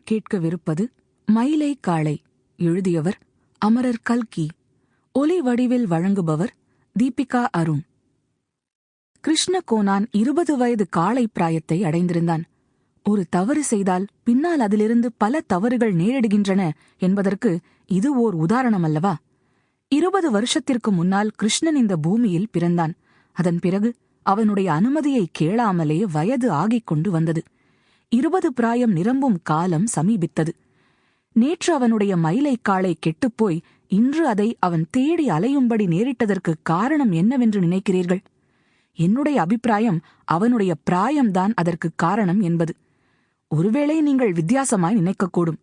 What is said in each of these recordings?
கேட்கவிருப்பது மயிலை காளை. எழுதியவர் அமரர் கல்கி. ஒலி வடிவில் வழங்குபவர் தீபிகா அருண். கிருஷ்ண கோனான் 20 வயது காளை பிராயத்தை அடைந்திருந்தான். ஒரு தவறு செய்தால் பின்னால் அதிலிருந்து பல தவறுகள் நேரிடுகின்றன என்பதற்கு இது ஓர் உதாரணம் அல்லவா? 20 வருஷத்திற்கு முன்னால் கிருஷ்ணன் இந்த பூமியில் பிறந்தான். அதன் பிறகு அவனுடைய அனுமதியை கேளாமலே வயது ஆகிக் கொண்டு வந்தது. 20 பிராயம் நிரம்பும் காலம் சமீபித்தது. நேற்று அவனுடைய மயிலை காளை கெட்டுப்போய் இன்று அதை அவன் தேடி அலையும்படி நேரிட்டதற்கு காரணம் என்னவென்று நினைக்கிறீர்கள்? என்னுடைய அபிப்பிராயம் அவனுடைய பிராயம்தான் அதற்கு காரணம் என்பது. ஒருவேளை நீங்கள் வித்தியாசமாய் நினைக்கக்கூடும்.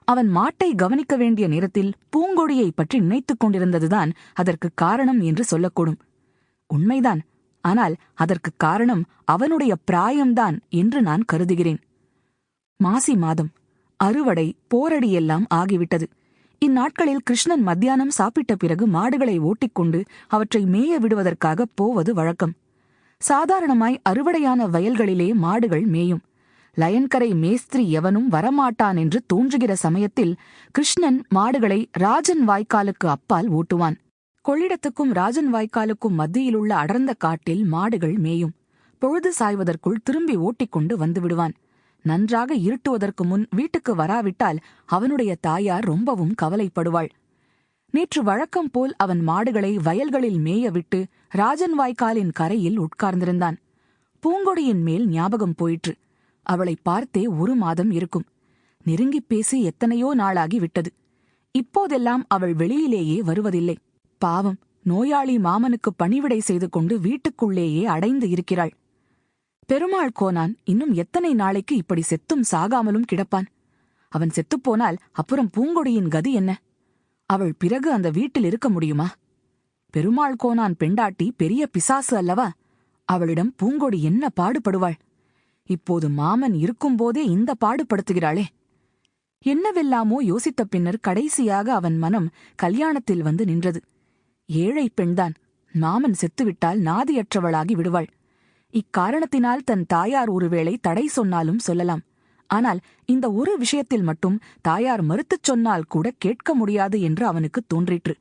அவன் மாட்டை கவனிக்க வேண்டிய நேரத்தில் பூங்கொடியை பற்றி நினைத்துக் கொண்டிருந்ததுதான் அதற்கு காரணம் என்று சொல்லக்கூடும். உண்மைதான். ஆனால் அதற்கு காரணம் அவனுடைய பிராயம்தான் என்று நான் கருதுகிறேன். மாசி மாதம், அறுவடை, போரடி எல்லாம் ஆகிவிட்டது. இந்நாட்களில் கிருஷ்ணன் மத்தியானம் சாப்பிட்ட பிறகு மாடுகளை ஓட்டிக்கொண்டு அவற்றை மேய விடுவதற்காக போவது வழக்கம். சாதாரணமாய் அறுவடையான வயல்களிலே மாடுகள் மேயும். லயன்கரை மேஸ்திரி எவனும் வரமாட்டான் என்று தோன்றுகிற சமயத்தில் கிருஷ்ணன் மாடுகளை ராஜன் வாய்க்காலுக்கு அப்பால் ஓட்டுவான். கொள்ளிடத்துக்கும் ராஜன் வாய்க்காலுக்கும் மத்தியிலுள்ள அடர்ந்த காட்டில் மாடுகள் மேயும். பொழுது சாய்வதற்குள் திரும்பி ஓட்டிக்கொண்டு வந்து விடுவான். நன்றாக இருட்டுவதற்கு முன் வீட்டுக்கு வராவிட்டால் அவனுடைய தாயார் ரொம்பவும் கவலைப்படுவாள். நேற்று வழக்கம் போல் அவன் மாடுகளை வயல்களில் மேயவிட்டு ராஜன் வாய்க்காலின் கரையில் உட்கார்ந்திருந்தான். பூங்கொடியின் மேல் ஞாபகம் போயிற்று. அவளை பார்த்தே 1 மாதம் இருக்கும். நெருங்கிப் பேசி எத்தனையோ நாளாகி விட்டது. இப்போதெல்லாம் அவள் வெளியிலேயே வருவதில்லை. பாவம், நோயாளி மாமனுக்கு பணிவிடை செய்து கொண்டு வீட்டுக்குள்ளேயே அடைந்து இருக்கிறாள். பெருமாள் கோனான் இன்னும் எத்தனை நாளைக்கு இப்படி செத்தும் சாகாமலும் கிடப்பான்? அவன் செத்துப்போனால் அப்புறம் பூங்கொடியின் கதி என்ன? அவள் பிறகு அந்த வீட்டில் இருக்க முடியுமா? பெருமாள் கோனான் பெண்டாட்டி பெரிய பிசாசு அல்லவா? அவளிடம் பூங்கொடி என்ன பாடுபடுவாள்? இப்போது மாமன் இருக்கும்போதே இந்த பாடுபடுத்துகிறாளே. என்னவெல்லாமோ யோசித்த பின்னர் கடைசியாக அவன் மனம் கல்யாணத்தில் வந்து நின்றது. ஏழை பெண்தான். மாமன் செத்துவிட்டால் நாதியற்றவளாகி விடுவாள். இக்காரணத்தினால் தன் தாயார் ஒருவேளை தடை சொன்னாலும் சொல்லலாம். ஆனால் இந்த ஒரு விஷயத்தில் மட்டும் தாயார் மறுத்துச் சொன்னால் கூட கேட்க முடியாது என்று அவனுக்கு தோன்றிற்று.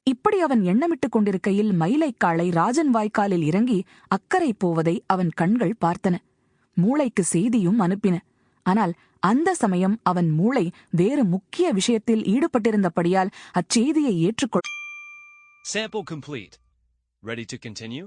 இப்படி அவன் எண்ணமிட்டுக் கொண்டிருக்கையில் மயிலைக்காளை ராஜன் வாய்க்காலில் இறங்கி அக்கறை போவதை அவன் கண்கள் பார்த்தன. மூளைக்கு செய்தியும் அனுப்பின. ஆனால் அந்த சமயம் அவன் மூளை வேறு முக்கிய விஷயத்தில் ஈடுபட்டிருந்தபடியால் அச்செய்தியை ஏற்றுக்கொள். Sample complete. Ready to continue?